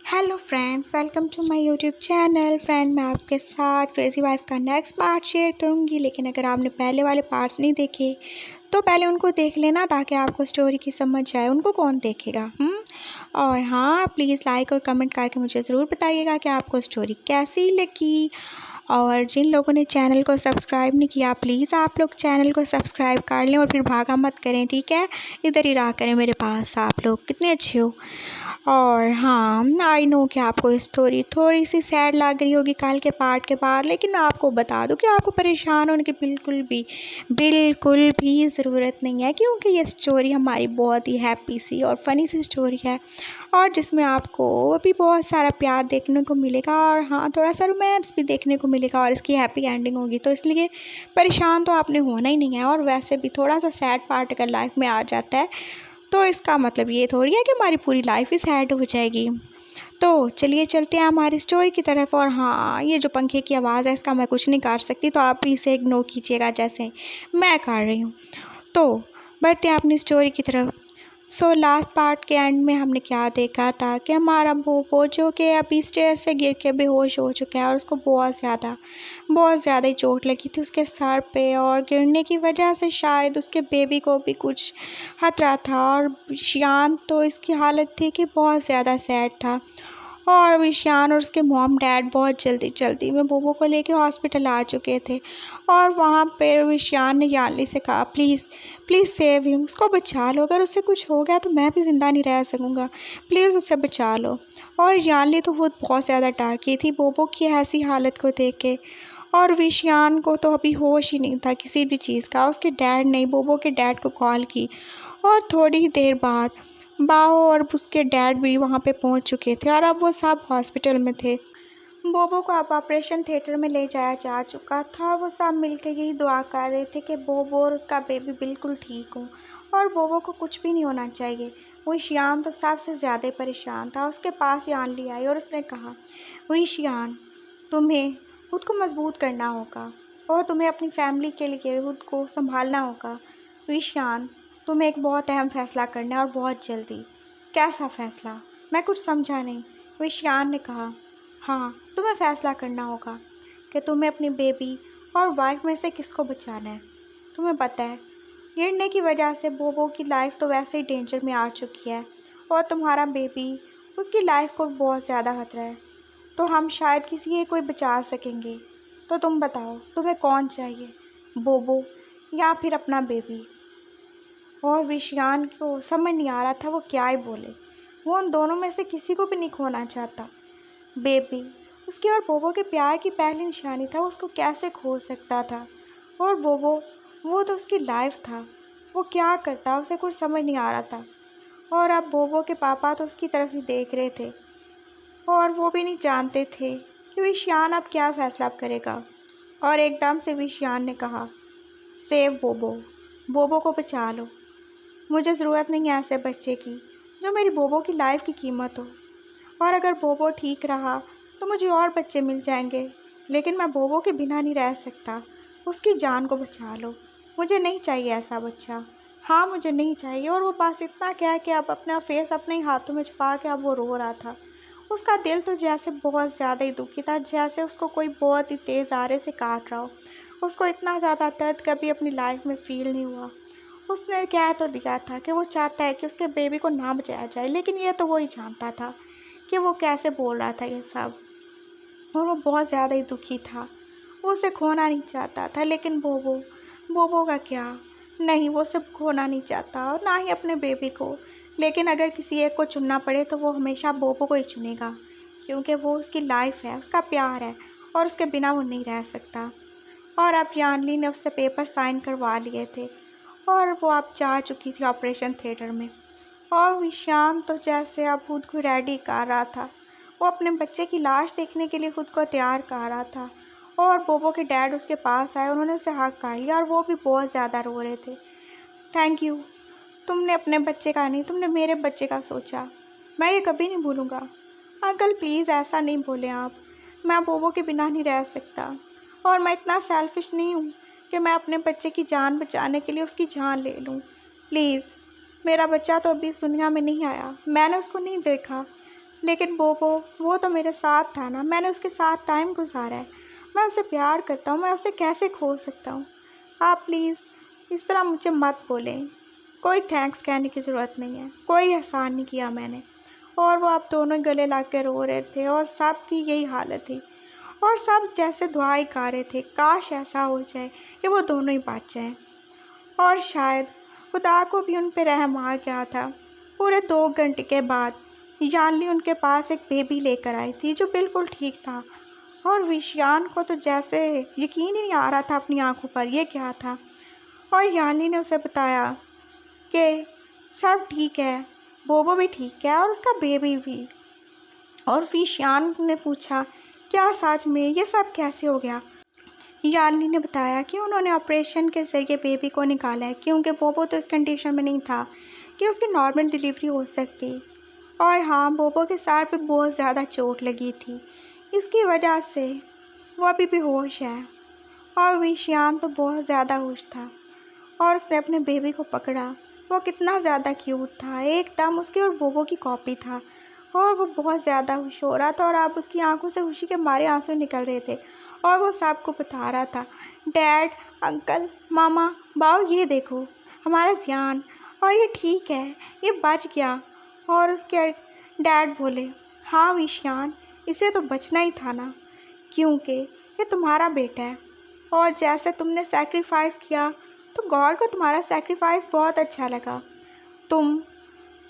Hello friends, welcome to my YouTube channel. Friend, मैं आपके साथ क्रेज़ी वाइफ का नेक्स्ट पार्ट शेयर करूंगी। लेकिन अगर आपने पहले वाले पार्ट्स नहीं देखे तो पहले उनको देख लेना ताकि आपको स्टोरी की समझ आए। उनको कौन देखेगा? और हाँ, प्लीज़ लाइक और कमेंट करके मुझे ज़रूर बताइएगा कि आपको स्टोरी कैसी लगी। और जिन लोगों ने चैनल को सब्सक्राइब नहीं किया, प्लीज़ आप लोग चैनल को सब्सक्राइब कर लें और फिर भागा मत करें, ठीक है? इधर ही रहा करें मेरे पास। आप लोग कितने अच्छे हो। और हाँ, आई नो कि आपको स्टोरी थोड़ी सी सैड लग रही होगी कल के पार्ट के बाद, लेकिन मैं आपको बता दूं कि आपको परेशान होने की बिल्कुल भी ज़रूरत नहीं है, क्योंकि ये स्टोरी हमारी बहुत ही हैप्पी सी और फ़नी सी स्टोरी है और जिसमें आपको अभी बहुत सारा प्यार देखने को मिलेगा और हाँ, थोड़ा सा रोमांस भी देखने को मिलेगा और इसकी हैप्पी एंडिंग होगी। तो इसलिए परेशान तो आपने होना ही नहीं है। और वैसे भी थोड़ा सा सैड पार्ट अगर लाइफ में आ जाता है तो इसका मतलब ये थोड़ी है कि हमारी पूरी लाइफ ही सैड हो जाएगी। तो चलिए चलते हैं हमारी स्टोरी की तरफ। और हाँ, ये जो पंखे की आवाज़ है इसका मैं कुछ नहीं कर सकती, तो आप भी इसे इग्नोर कीजिएगा जैसे मैं कर रही हूँ। तो बढ़ते हैं अपनी स्टोरी की तरफ। लास्ट पार्ट के एंड में हमने क्या देखा था कि हमारा बोबो जो कि अभी स्टेज से गिर के बेहोश हो चुका है और उसको बहुत ज़्यादा ही चोट लगी थी उसके सर पे, और गिरने की वजह से शायद उसके बेबी को भी कुछ खतरा था। और विशान तो इसकी हालत थी कि बहुत ज़्यादा सैड था। और विशान और उसके मॉम डैड बहुत जल्दी जल्दी में बोबो को लेके हॉस्पिटल आ चुके थे। और वहाँ पर विशान ने यानली से कहा, प्लीज़ प्लीज़ सेव हिम, उसको बचा लो। अगर उससे कुछ हो गया तो मैं भी ज़िंदा नहीं रह सकूँगा, प्लीज़ उसे बचा लो। और यानली तो खुद बहुत ज़्यादा डर गई थी बोबो की ऐसी हालत को देख के। और विशान को तो अभी होश ही नहीं था किसी भी चीज़ का। उसके डैड ने बोबो के डैड को कॉल की और थोड़ी ही देर बाद बाओ और उसके डैड भी वहाँ पे पहुँच चुके थे और अब वो सब हॉस्पिटल में थे। बोबो को अब ऑपरेशन थिएटर में ले जाया जा चुका था और वो सब मिलकर यही दुआ कर रहे थे कि बोबो और उसका बेबी बिल्कुल ठीक हो और बोबो को कुछ भी नहीं होना चाहिए। वही शियान तो सबसे ज़्यादा परेशान था। उसके पास यानली आई और उसने कहा, वही शियान, तुम्हें खुद को मजबूत करना होगा और तुम्हें अपनी फैमिली के लिए खुद को संभालना होगा। विशान, तुम्हें एक बहुत अहम फ़ैसला करना है और बहुत जल्दी। कैसा फ़ैसला? मैं कुछ समझा नहीं। विशान ने कहा, हाँ, तुम्हें फ़ैसला करना होगा कि तुम्हें अपनी बेबी और वाइफ में से किसको बचाना है। तुम्हें पता है, गिरने की वजह से बोबो की लाइफ तो वैसे ही डेंजर में आ चुकी है और तुम्हारा बेबी, उसकी लाइफ को बहुत ज़्यादा खतरा है। तो हम शायद किसी एक को ही बचा सकेंगे। तो तुम बताओ, तुम्हें कौन चाहिए, बोबो या फिर अपना बेबी? और विषयान को समझ नहीं आ रहा था वो क्या ही बोले। वो उन दोनों में से किसी को भी नहीं खोना चाहता। बेबी उसकी और बोबो के प्यार की पहली निशानी था, वो उसको कैसे खो सकता था। और बोबो, वो तो उसकी लाइफ था, वो क्या करता उसे कुछ समझ नहीं आ रहा था। और अब बोबो के पापा तो उसकी तरफ ही देख रहे थे और वो भी नहीं जानते थे कि विषयान अब क्या फ़ैसला करेगा। और एकदम से विषयान ने कहा, सेव बोबो, बोबो को बचा लो। मुझे ज़रूरत नहीं है ऐसे बच्चे की जो मेरी बोबो की लाइफ की कीमत हो। और अगर बोबो ठीक रहा तो मुझे और बच्चे मिल जाएंगे, लेकिन मैं बोबो के बिना नहीं रह सकता। उसकी जान को बचा लो, मुझे नहीं चाहिए ऐसा बच्चा। हाँ, मुझे नहीं चाहिए। और वो बस इतना कह के अब अपना फेस अपने ही हाथों में छुपा के अब वो रो रहा था। उसका दिल तो जैसे बहुत ज़्यादा ही दुखी था, जैसे उसको कोई बहुत ही तेज़ आरे से काट रहा हो। उसको इतना ज़्यादा दर्द कभी अपनी लाइफ में फ़ील नहीं हुआ। उसने कह तो दिया था कि वो चाहता है कि उसके बेबी को ना बचाया जाए, लेकिन ये तो वो ही जानता था कि वो कैसे बोल रहा था ये सब। और वो बहुत ज़्यादा ही दुखी था। वो उसे खोना नहीं चाहता था, लेकिन बोबो, बोबो का क्या? नहीं, वो सब खोना नहीं चाहता और ना ही अपने बेबी को। लेकिन अगर किसी एक को चुनना पड़े तो वो हमेशा बोबो को ही चुनेगा, क्योंकि वो उसकी लाइफ है, उसका प्यार है और उसके बिना वो नहीं रह सकता। और अब यानली ने उससे पेपर साइन करवा लिए थे और वो अब जा चुकी थी ऑपरेशन थिएटर में। और विशान तो जैसे अब खुद को रेडी कर रहा था, वो अपने बच्चे की लाश देखने के लिए खुद को तैयार कर रहा था। और बोबो के डैड उसके पास आए, उन्होंने उसे हक कर लिया और वो भी बहुत ज़्यादा रो रहे थे। थैंक यू, तुमने अपने बच्चे का नहीं, तुमने मेरे बच्चे का सोचा। मैं ये कभी नहीं भूलूँगा। अंकल प्लीज़ ऐसा नहीं बोलें आप, मैं बोबो के बिना नहीं रह सकता। और मैं इतना सेल्फिश नहीं हूँ कि मैं अपने बच्चे की जान बचाने के लिए उसकी जान ले लूँ। प्लीज़, मेरा बच्चा तो अभी इस दुनिया में नहीं आया, मैंने उसको नहीं देखा। लेकिन वो तो मेरे साथ था ना, मैंने उसके साथ टाइम गुजारा है, मैं उससे प्यार करता हूँ, मैं उसे कैसे खो सकता हूँ। आप प्लीज़ इस तरह मुझे मत बोलें। कोई थैंक्स कहने की ज़रूरत नहीं है, कोई एहसान नहीं किया मैंने। और वो आप दोनों गले लग के रो रहे थे और सब की यही हालत थी और सब जैसे दुआएं गा रहे थे, काश ऐसा हो जाए कि वो दोनों ही बच जाएं। और शायद खुदा को भी उन पे रहम आ गया था। पूरे 2 घंटे के बाद यानली उनके पास एक बेबी लेकर आई थी जो बिल्कुल ठीक था। और विशियान को तो जैसे यकीन ही नहीं आ रहा था अपनी आंखों पर, ये क्या था। और यानली ने उसे बताया कि सब ठीक है, बोबो भी ठीक है और उसका बेबी भी। और विशियान ने पूछा, क्या सच में ये सब कैसे हो गया। यानली ने बताया कि उन्होंने ऑपरेशन के ज़रिए बेबी को निकाला है, क्योंकि बोबो तो इस कंडीशन में नहीं था कि उसकी नॉर्मल डिलीवरी हो सकती। और हाँ, बोबो के सर पे बहुत ज़्यादा चोट लगी थी, इसकी वजह से वो अभी बेहोश है। और विशियान तो बहुत ज़्यादा खुश था और उसने अपने बेबी को पकड़ा। वो कितना ज़्यादा क्यूट था, एकदम उसकी और बोबो की कॉपी था। और वो बहुत ज़्यादा खुश हो रहा था और अब उसकी आंखों से खुशी के मारे आंसू निकल रहे थे। और वो सबको बता रहा था, डैड, अंकल, मामा, बाऊ, ये देखो हमारा ज़ियान, और ये ठीक है, ये बच गया। और उसके डैड बोले, हाँ विशियान, इसे तो बचना ही था ना, क्योंकि ये तुम्हारा बेटा है और जैसे तुमने सेक्रीफाइस किया तो गॉड को तुम्हारा सेक्रीफाइस बहुत अच्छा लगा। तुम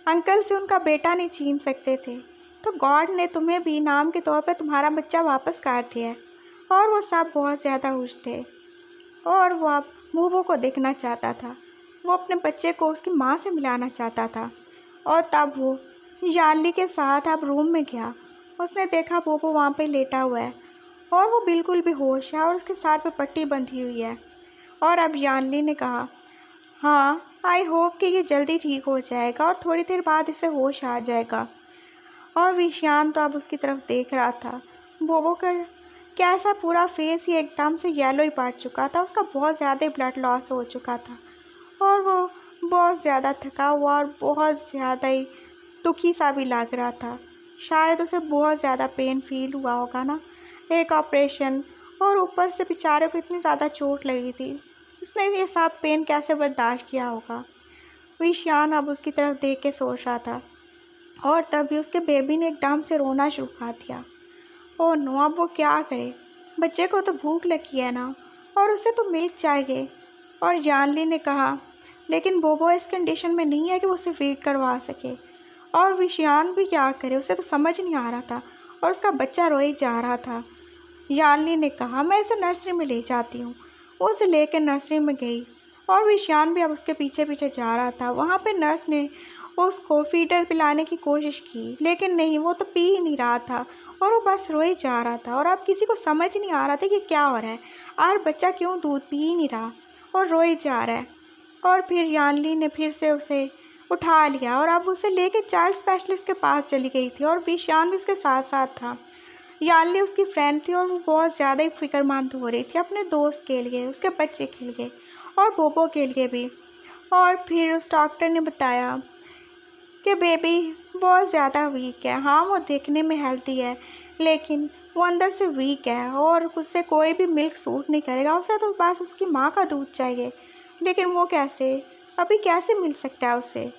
अंकल से उनका बेटा नहीं छीन सकते थे, तो गॉड ने तुम्हें भी इनाम के तौर पर तुम्हारा बच्चा वापस कर दिया है। और वो सब बहुत ज़्यादा खुश थे और वो अब बोबो को देखना चाहता था। वो अपने बच्चे को उसकी माँ से मिलाना चाहता था। और तब वो यानली के साथ अब रूम में गया। उसने देखा बोबो वहाँ पे लेटा हुआ है और वो बिल्कुल बेहोश है और उसके सर पे पट्टी बंधी हुई है। और अब यानली ने कहा, हाँ, आई होप कि ये जल्दी ठीक हो जाएगा और थोड़ी देर बाद इसे होश आ जाएगा। और विशियान तो अब उसकी तरफ देख रहा था। बोबो का कैसा पूरा फेस ही एकदम से येलो ही पड़ चुका था, उसका बहुत ज़्यादा ब्लड लॉस हो चुका था और वो बहुत ज़्यादा थका हुआ और बहुत ज़्यादा ही दुखी सा भी लग रहा था। शायद उसे बहुत ज़्यादा पेन फील हुआ होगा ना, एक ऑपरेशन और ऊपर से बेचारे को इतनी ज़्यादा चोट लगी थी, उसने ये सब पेन कैसे बर्दाश्त किया होगा। विशियान अब उसकी तरफ देख के सोच रहा था और तभी उसके बेबी ने एकदम से रोना शुरू कर दिया। ओह नो, अब वो क्या करे, बच्चे को तो भूख लगी है ना और उसे तो मिल्क चाहिए। और यानली ने कहा, लेकिन बोबो इस कंडीशन में नहीं है कि वो उसे फीड करवा सके। और विशियान भी क्या करे, उसे तो समझ नहीं आ रहा था और उसका बच्चा रोए जा रहा था। यानली ने कहा, मैं इसे नर्सरी में ले जाती हूँ। वो उसे लेकर नर्सरी में गई और विशियान भी अब उसके पीछे पीछे जा रहा था। वहाँ पे नर्स ने उसको फीडर पिलाने की कोशिश की, लेकिन नहीं, वो तो पी ही नहीं रहा था और वो बस रोए जा रहा था। और अब किसी को समझ नहीं आ रहा था कि क्या हो रहा है, और बच्चा क्यों दूध पी ही नहीं रहा और रोए जा रहा है। और फिर यानली ने फिर से उसे उठा लिया और अब उसे लेके चाइल्ड स्पेशलिस्ट के पास चली गई थी और विशियान भी उसके साथ साथ था। यानली उसकी फ्रेंड थी और वो बहुत ज़्यादा ही फिक्रमंद हो रही थी अपने दोस्त के लिए, उसके बच्चे के लिए और बोबो के लिए भी। और फिर उस डॉक्टर ने बताया कि बेबी बहुत ज़्यादा वीक है। हाँ, वो देखने में हेल्दी है, लेकिन वो अंदर से वीक है और उससे कोई भी मिल्क सूट नहीं करेगा, उसे तो बस उसकी माँ का दूध चाहिए। लेकिन वो कैसे, अभी कैसे मिल सकता है उसे।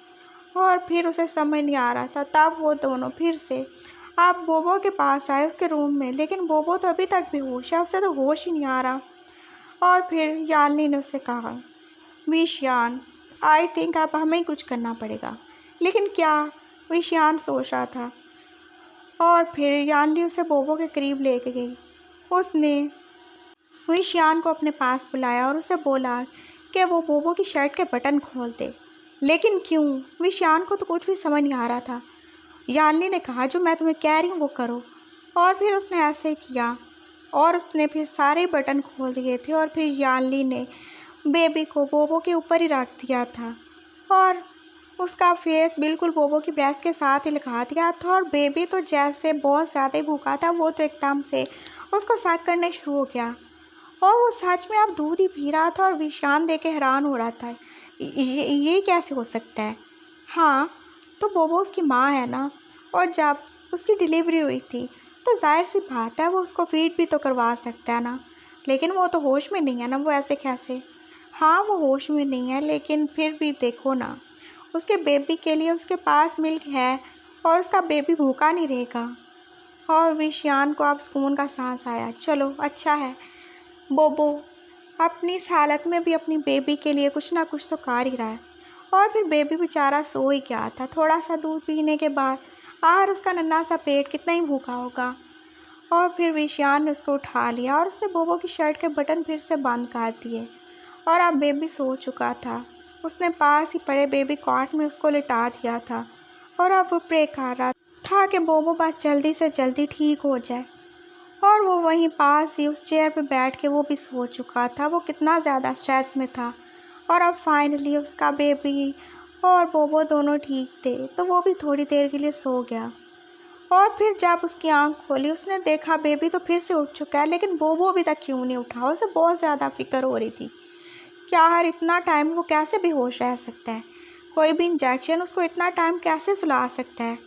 और फिर उसे समझ नहीं आ रहा था। तब वो दोनों फिर से आप बोबो के पास आए उसके रूम में, लेकिन बोबो तो अभी तक बेहोश है, उसे तो होश ही नहीं आ रहा। और फिर यानली ने उससे कहा, विशियान, आई थिंक अब हमें कुछ करना पड़ेगा। लेकिन क्या, विशियान सोच रहा था। और फिर यानली उसे बोबो के करीब लेके गई। उसने विशियान को अपने पास बुलाया और उसे बोला कि वो बोबो की शर्ट के बटन खोल दे। लेकिन क्यों, विशियान को तो कुछ भी समझ नहीं आ रहा था। यानली ने कहा, जो मैं तुम्हें कह रही हूँ वो करो। और फिर उसने ऐसे ही किया और उसने फिर सारे बटन खोल दिए थे। और फिर यानली ने बेबी को बोबो के ऊपर ही रख दिया था और उसका फेस बिल्कुल बोबो की ब्रेस्ट के साथ ही लगा दिया था। और बेबी तो जैसे बहुत ज़्यादा ही भूखा था, वो तो एकदम से उसको सक करने शुरू हो गया और वो सच में अब दूध ही पी रहा था। और विशान देख के हैरान हो रहा था, ये कैसे हो सकता है। हाँ, तो बोबो उसकी माँ है ना, और जब उसकी डिलीवरी हुई थी, तो जाहिर सी बात है वो उसको फीड भी तो करवा सकता है ना। लेकिन वो तो होश में नहीं है ना, वो ऐसे कैसे? हाँ, वो होश में नहीं है, लेकिन फिर भी देखो ना, उसके बेबी के लिए उसके पास मिल्क है और उसका बेबी भूखा नहीं रहेगा। और विशियान को अब सुकून का सांस आया। चलो अच्छा है, बोबो अपनी इस हालत में भी अपनी बेबी के लिए कुछ ना कुछ तो कर ही रहा है। और फिर बेबी बेचारा सो ही गया था। थोड़ा सा दूध पीने के बाद आर उसका नन्हा सा पेट कितना ही भूखा होगा। और फिर विशियान ने उसको उठा लिया और उसने बोबो की शर्ट के बटन फिर से बंद कर दिए। और अब बेबी सो चुका था। उसने पास ही पड़े बेबी कॉट में उसको लिटा दिया था और अब वो प्रे कर रहा था कि बोबो बस जल्दी से जल्दी ठीक हो जाए। और वो वहीं पास ही उस चेयर पर बैठ के वो भी सो चुका था। वो कितना ज़्यादा स्ट्रेस में था। और अब फाइनली उसका बेबी और बोबो दोनों ठीक थे, तो वो भी थोड़ी देर के लिए सो गया। और फिर जब उसकी आंख खोली, उसने देखा बेबी तो फिर से उठ चुका है, लेकिन बोबो अभी तक क्यों नहीं उठा। उसे बहुत ज़्यादा फिक्र हो रही थी। क्या यार, इतना टाइम वो कैसे बेहोश रह सकता है? कोई भी इंजेक्शन उसको इतना टाइम कैसे सुला सकता है?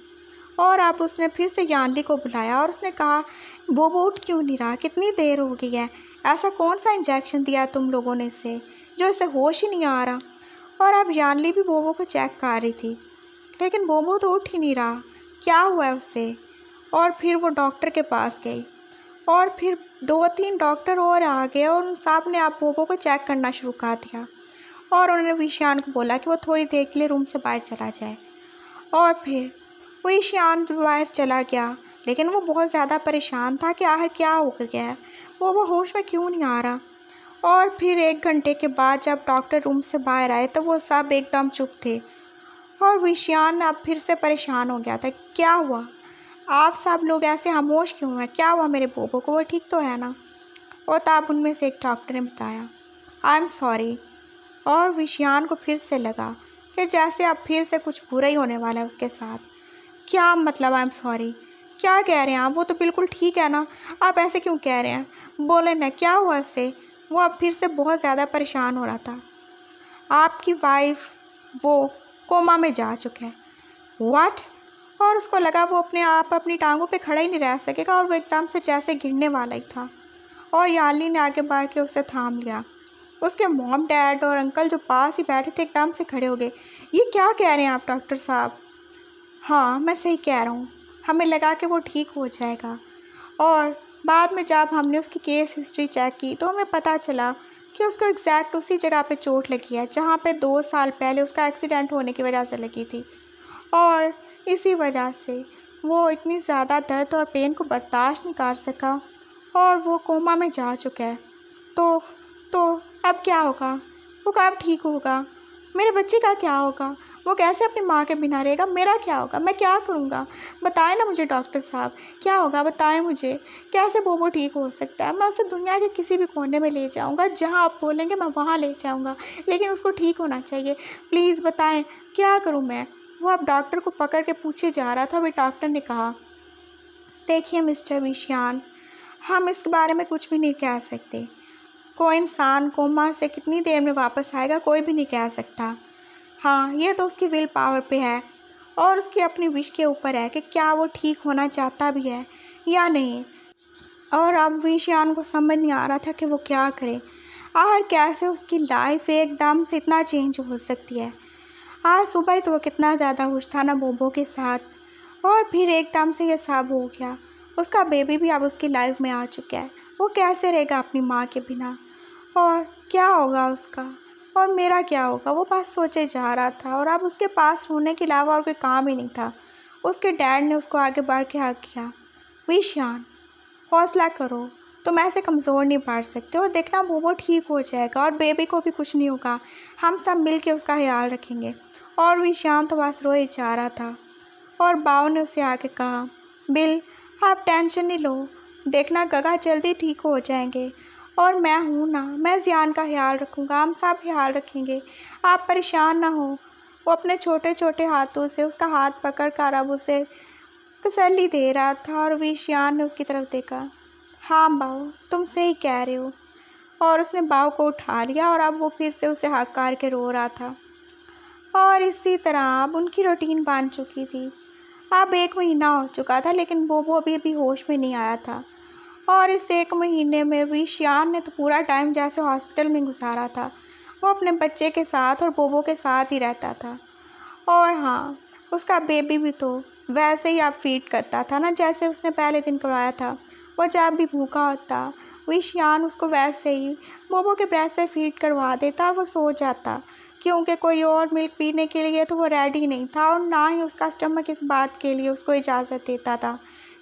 और अब उसने फिर से यानली को बुलाया और उसने कहा, बोबो उठ क्यों नहीं रहा? कितनी देर हो गई है? ऐसा कौन सा इंजेक्शन दिया तुम लोगों ने इसे जो इसे होश ही नहीं आ रहा? और अब यानली भी बोबो को चेक कर रही थी, लेकिन बोबो तो उठ ही नहीं रहा। क्या हुआ है उसे? और फिर वो डॉक्टर के पास गई और फिर 2-3 डॉक्टर और आ गए और उन सब ने आप बोबो को चेक करना शुरू कर दिया। और उन्होंने विशियान को बोला कि वो थोड़ी देर के लिए रूम से बाहर चला जाए। और फिर वो ईशान बाहर चला गया, लेकिन वो बहुत ज़्यादा परेशान था कि आखिर क्या हो गया है, वो होश में क्यों नहीं आ रहा। और फिर 1 घंटे के बाद जब डॉक्टर रूम से बाहर आए तो वो सब एकदम चुप थे। और विशियान अब फिर से परेशान हो गया था। क्या हुआ? आप सब लोग ऐसे खामोश क्यों हैं? क्या हुआ मेरे बोबो को? वो ठीक तो है ना? और तब उनमें से एक डॉक्टर ने बताया, आई एम सॉरी। और विशियान को फिर से लगा कि जैसे अब फिर से कुछ बुरा ही होने वाला है उसके साथ। क्या मतलब आई एम सॉरी? क्या कह रहे हैं आप? वो तो बिल्कुल ठीक है ना, आप ऐसे क्यों कह रहे हैं? बोले ना, क्या हुआ इससे? वो अब फिर से बहुत ज़्यादा परेशान हो रहा था। आपकी वाइफ वो कोमा में जा चुके हैं। व्हाट? और उसको लगा वो अपने आप अपनी टांगों पे खड़ा ही नहीं रह सकेगा और वो एकदम से जैसे गिरने वाला ही था। और याली ने आगे बढ़ के उसे थाम लिया। उसके मॉम डैड और अंकल जो पास ही बैठे थे एकदम से खड़े हो गए। ये क्या कह रहे हैं आप डॉक्टर साहब? हाँ, मैं सही कह रहा हूँ। हमें लगा कि वो ठीक हो जाएगा। और बाद में जब हमने उसकी केस हिस्ट्री चेक की तो हमें पता चला कि उसको एग्जैक्ट उसी जगह पे चोट लगी है जहाँ पे 2 साल पहले उसका एक्सीडेंट होने की वजह से लगी थी। और इसी वजह से वो इतनी ज़्यादा दर्द और पेन को बर्दाश्त नहीं कर सका और वो कोमा में जा चुका है। तो तो अब क्या होगा? वो कब ठीक होगा? मेरे बच्चे का क्या होगा? वो कैसे अपनी माँ के बिना रहेगा? मेरा क्या होगा? मैं क्या करूँगा? बताएं ना मुझे डॉक्टर साहब, क्या होगा? बताएं मुझे, कैसे बोबो ठीक हो सकता है? मैं उसे दुनिया के किसी भी कोने में ले जाऊँगा, जहाँ आप बोलेंगे मैं वहाँ ले जाऊँगा, लेकिन उसको ठीक होना चाहिए। प्लीज़ बताएं, क्या करूँ मैं? वो अब डॉक्टर को पकड़ के पूछे जा रहा था। वही डॉक्टर ने कहा, देखिए मिस्टर विशियान, हम इसके बारे में कुछ भी नहीं कह सकते। कोई इंसान कोमा से कितनी देर में वापस आएगा कोई भी नहीं कह सकता। हाँ, ये तो उसकी विल पावर पे है और उसकी अपनी विश के ऊपर है कि क्या वो ठीक होना चाहता भी है या नहीं। और अब विशियान को समझ नहीं आ रहा था कि वो क्या करे। आखिर कैसे उसकी लाइफ एकदम से इतना चेंज हो सकती है। आज सुबह ही तो वो कितना ज़्यादा खुश था ना बोबो के साथ, और फिर एकदम से ये सब हो गया। उसका बेबी भी अब उसकी लाइफ में आ चुका है। वो कैसे रहेगा अपनी माँ के बिना? और क्या होगा उसका? और मेरा क्या होगा? वो बस सोचे जा रहा था और अब उसके पास रोने के अलावा और कोई काम ही नहीं था। उसके डैड ने उसको आगे बढ़ के हक किया, विशियान हौसला करो, तुम ऐसे कमज़ोर नहीं पड़ सकते और देखना बोबो ठीक हो जाएगा और बेबी को भी कुछ नहीं होगा। हम सब मिल के उसका ख्याल रखेंगे। और विशियान तो बस रोए जा रहा था। और बाव ने उसे आके कहा, बिल आप टेंशन नहीं लो, देखना गगा जल्दी ठीक हो जाएंगे और मैं हूँ ना, मैं ज़ियान का ख्याल रखूँगा, हम सब ख्याल रखेंगे, आप परेशान ना हो। वो अपने छोटे छोटे हाथों से उसका हाथ पकड़ कर अब उसे तसल्ली दे रहा था और विशियान ने उसकी तरफ देखा। हाँ बाव, तुम सही कह रहे हो। और उसने बाव को उठा लिया और अब वो फिर से उसे हक कर के रो रहा था। और इसी तरह अब उनकी रूटीन बन चुकी थी। अब 1 महीना हो चुका था, लेकिन बोबो अभी भी होश में नहीं आया था। और इस 1 महीने में भी शियान ने तो पूरा टाइम जैसे हॉस्पिटल में गुजारा था। वो अपने बच्चे के साथ और बोबो के साथ ही रहता था। और हाँ, उसका बेबी भी तो वैसे ही अब फीड करता था ना, जैसे उसने पहले दिन करवाया था। वो जब भी भूखा होता, वही शियान उसको वैसे ही बोबो के ब्रेस्ट से फीड करवा देता और वो सो जाता, क्योंकि कोई और मिल्क पीने के लिए तो वो रेडी नहीं था और ना ही उसका स्टमक इस बात के लिए उसको इजाज़त देता था,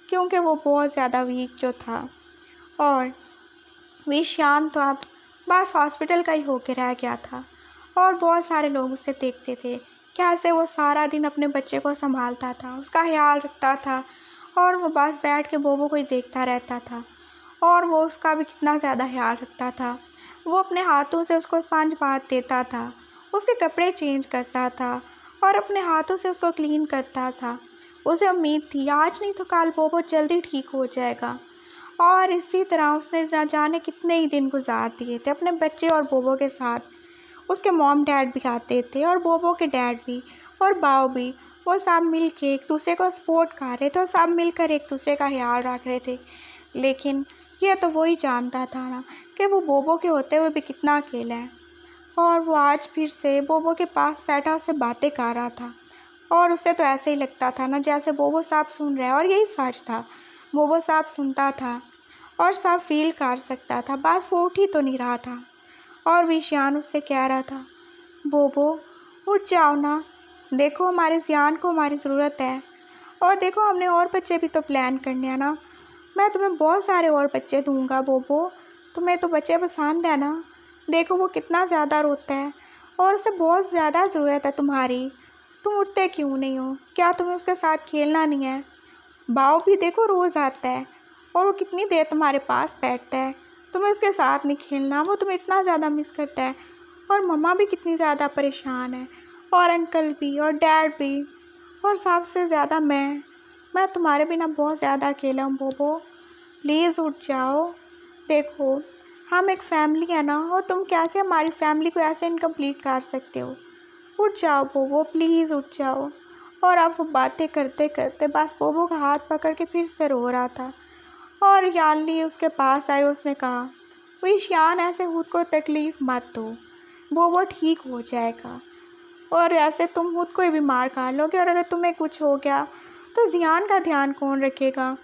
क्योंकि वो बहुत ज़्यादा वीक जो था। और विशान तो अब बस हॉस्पिटल का ही होके रह गया था। और बहुत सारे लोग उसे देखते थे, कैसे वो सारा दिन अपने बच्चे को संभालता था, उसका ख्याल रखता था और वो बस बैठ के बोबो को ही देखता रहता था। और वो उसका भी कितना ज़्यादा ख्याल रखता था। वो अपने हाथों से उसको स्पंज बाथ देता था, उसके कपड़े चेंज करता था और अपने हाथों से उसको क्लीन करता था। उसे उम्मीद थी आज नहीं तो कल बोबो जल्दी ठीक हो जाएगा। और इसी तरह उसने ना जाने कितने ही दिन गुजार दिए थे अपने बच्चे और बोबो के साथ। उसके मॉम डैड भी आते थे और बोबो के डैड भी और बाव भी। वो सब मिल के एक दूसरे को सपोर्ट कर रहे थे और सब मिलकर एक दूसरे का ख्याल रख रहे थे। लेकिन यह तो वही जानता था ना कि वो बोबो के होते हुए भी कितना अकेला है। और वो आज फिर से बोबो के पास बैठा उससे बातें कर रहा था। और उसे तो ऐसे ही लगता था ना जैसे बोबो साहब सुन रहा है, और यही सच था। बोबो साहब सुनता था और सब फील कर सकता था, बस वो उठ ही तो नहीं रहा था। और विशान उससे कह रहा था, बोबो उठ जाओ ना, देखो हमारे जियान को हमारी ज़रूरत है। और देखो हमने और बच्चे भी तो प्लान करने हैं ना, मैं तुम्हें बहुत सारे और बच्चे दूंगा बोबो, तुम्हें तो बच्चे पसंद है ना। देखो वो कितना ज़्यादा रोता है और उसे बहुत ज़्यादा ज़रूरत है तुम्हारी। तुम उठते क्यों नहीं हो, क्या तुम्हें उसके साथ खेलना नहीं है? बाव भी देखो रोज़ आता है और वो कितनी देर तुम्हारे पास बैठता है, तुम्हें उसके साथ नहीं खेलना, वो तुम्हें इतना ज़्यादा मिस करता है। और मम्मा भी कितनी ज़्यादा परेशान है और अंकल भी और डैड भी और सबसे ज़्यादा मैं तुम्हारे बिना बहुत ज़्यादा अकेला हूँ बोबो, प्लीज़ उठ जाओ। देखो हम एक फैमिली है ना, और तुम कैसे हमारी फैमिली को ऐसे इनकम्प्लीट कर सकते हो। उठ जाओ बोबो, प्लीज़ उठ जाओ। और अब वो बातें करते करते बस बोबो का हाथ पकड़ के फिर से रो रहा था। और यानली उसके पास आई और उसने कहा, वही शियान ऐसे खुद को तकलीफ़ मत दो, बोबो ठीक हो जाएगा। और ऐसे तुम खुद को ही बीमार कर लोगे, और अगर तुम्हें कुछ हो गया तो जियान का ध्यान कौन रखेगा?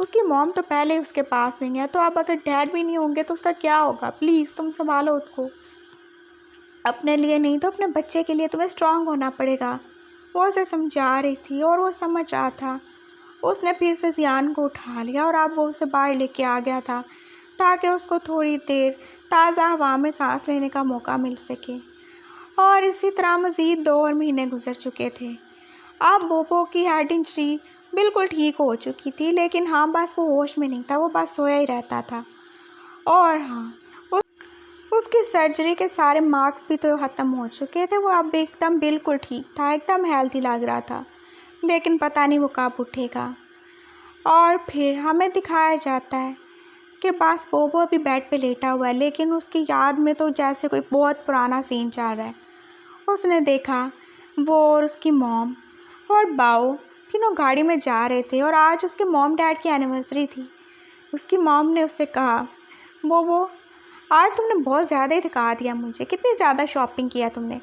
उसकी मॉम तो पहले ही उसके पास नहीं है, तो अब अगर डैड भी नहीं होंगे तो उसका क्या होगा? प्लीज़ तुम संभालो उसको, अपने लिए नहीं तो अपने बच्चे के लिए तुम्हें स्ट्रांग होना पड़ेगा। वो उसे समझा रही थी और वो समझ रहा था। उसने फिर से जियान को उठा लिया और अब वो उसे बाहर लेके आ गया था, ताकि उसको थोड़ी देर ताज़ा हवा में सांस लेने का मौका मिल सके। और इसी तरह मज़ीद 2 और महीने गुजर चुके थे। अब बोबो की हेड इंजरी बिल्कुल ठीक हो चुकी थी, लेकिन हाँ बस वो होश में नहीं था, वो बस सोया ही रहता था। और हाँ, उसकी सर्जरी के सारे मार्क्स भी तो ख़त्म हो चुके थे, वो अब एकदम बिल्कुल ठीक था, एकदम हेल्थी लग रहा था। लेकिन पता नहीं वो कब उठेगा। और फिर हमें दिखाया जाता है कि बस बोबो अभी बेड पे लेटा हुआ है, लेकिन उसकी याद में तो जैसे कोई बहुत पुराना सीन चल रहा है। उसने देखा वो और उसकी मॉम और बाओ तीनों गाड़ी में जा रहे थे, और आज उसके मॉम डैड की एनिवर्सरी थी। उसकी मॉम ने उससे कहा, बोबो आज तुमने बहुत ज़्यादा ही थका दिया मुझे, कितनी ज़्यादा शॉपिंग किया तुमने।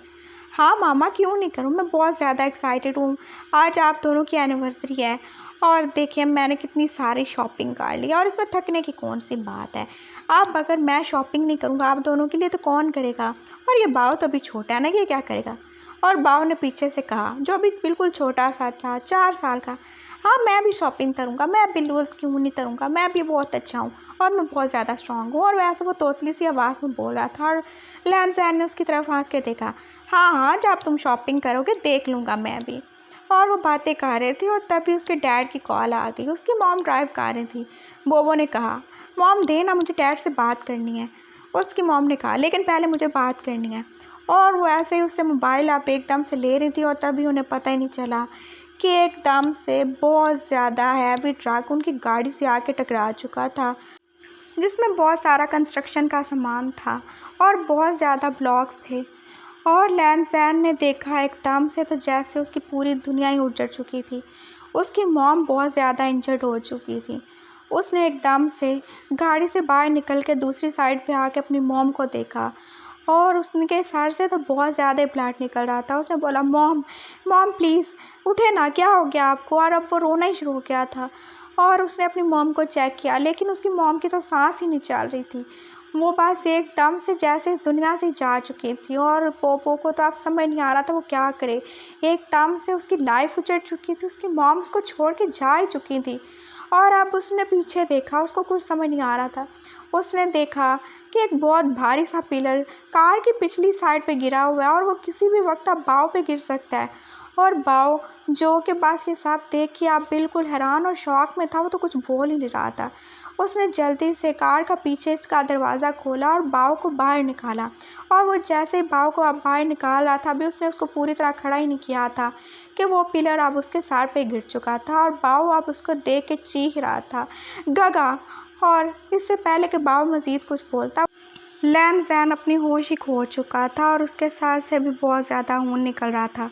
हाँ मामा क्यों नहीं करूँ, मैं बहुत ज़्यादा एक्साइटेड हूँ, आज आप दोनों की एनिवर्सरी है और देखिए मैंने कितनी सारी शॉपिंग कर ली और इसमें थकने की कौन सी बात है। अब अगर मैं शॉपिंग नहीं करूँगा आप दोनों के लिए तो कौन करेगा, और ये बाव तो अभी छोटा है ना, ये क्या करेगा। और बाव ने पीछे से कहा, जो अभी बिल्कुल छोटा सा था 4 साल का, हाँ मैं भी शॉपिंग करूँगा, मैं बिल्कुल क्यों नहीं करूँगा, मैं भी बहुत अच्छा हूँ और मैं बहुत ज़्यादा स्ट्रांग हूँ। और वैसे वो तोतली सी आवाज़ में बोल रहा था और लैंसैन ने उसकी तरफ हंस के देखा, हाँ हाँ जब तुम शॉपिंग करोगे देख लूँगा मैं भी। और वो बातें कर रहे थे और तभी उसके डैड की कॉल आ गई। उसकी मॉम ड्राइव कर रही थी। बोबो ने कहा, मॉम देना मुझे डैड से बात करनी है। उसकी मॉम ने कहा, लेकिन पहले मुझे बात करनी है। और वो ऐसे ही उससे मोबाइल आप एकदम से ले रही थी और तभी उन्हें पता ही नहीं चला कि एकदम से बहुत ज़्यादा हैवी ट्रक उनकी गाड़ी से आके टकरा चुका था, जिसमें बहुत सारा कंस्ट्रक्शन का सामान था और बहुत ज़्यादा ब्लॉक्स थे। और लैंसैन ने देखा एकदम से तो जैसे उसकी पूरी दुनिया ही उजड़ चुकी थी। उसकी मॉम बहुत ज़्यादा इंजर्ड हो चुकी थी। उसने एकदम से गाड़ी से बाहर निकल के दूसरी साइड पे आके अपनी मॉम को देखा और उसके सर से तो बहुत ज़्यादा ब्लड निकल रहा था। उसने बोला, मॉम मॉम प्लीज़ उठे ना, क्या हो गया आपको? और अब वो रोना ही शुरू हो गया था और उसने अपनी मॉम को चेक किया, लेकिन उसकी मॉम की तो सांस ही नहीं चल रही थी। वो बस एकदम से जैसे इस दुनिया से जा चुकी थी और पोपो को तो अब समझ नहीं आ रहा था वो क्या करे। एकदम से उसकी लाइफ उजड़ चुकी थी, उसकी मॉम उसको छोड़ के जा ही चुकी थी और अब उसने पीछे देखा, उसको कुछ समझ नहीं आ रहा था। उसने देखा कि एक बहुत भारी सा पिलर कार की पिछली साइड पे गिरा हुआ है और वो किसी भी वक्त अब बाव पे गिर सकता है। और बाव जो के पास ये सब देख के आप बिल्कुल हैरान और शॉक में था, वो तो कुछ बोल ही नहीं रहा था। उसने जल्दी से कार का पीछे इसका दरवाज़ा खोला और बाव को बाहर निकाला और वो जैसे ही बाव को अब बाहर निकाल रहा था, अभी उसने उसको पूरी तरह खड़ा ही नहीं किया था कि वो पिलर अब उसके सर पे गिर चुका था और बाव अब उसको देख के चीख रहा था, गगा। और इससे पहले कि बाव मज़ीद कुछ बोलता, लैन जैन अपनी होश ही खो चुका था और उसके सर से भी बहुत ज़्यादा खून निकल रहा था।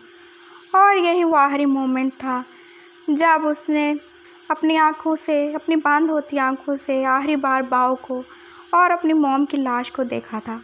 और यही वो आखिरी मोमेंट था जब उसने अपनी आँखों से, अपनी बंद होती आँखों से आखिरी बार बाव को और अपनी मॉम की लाश को देखा था।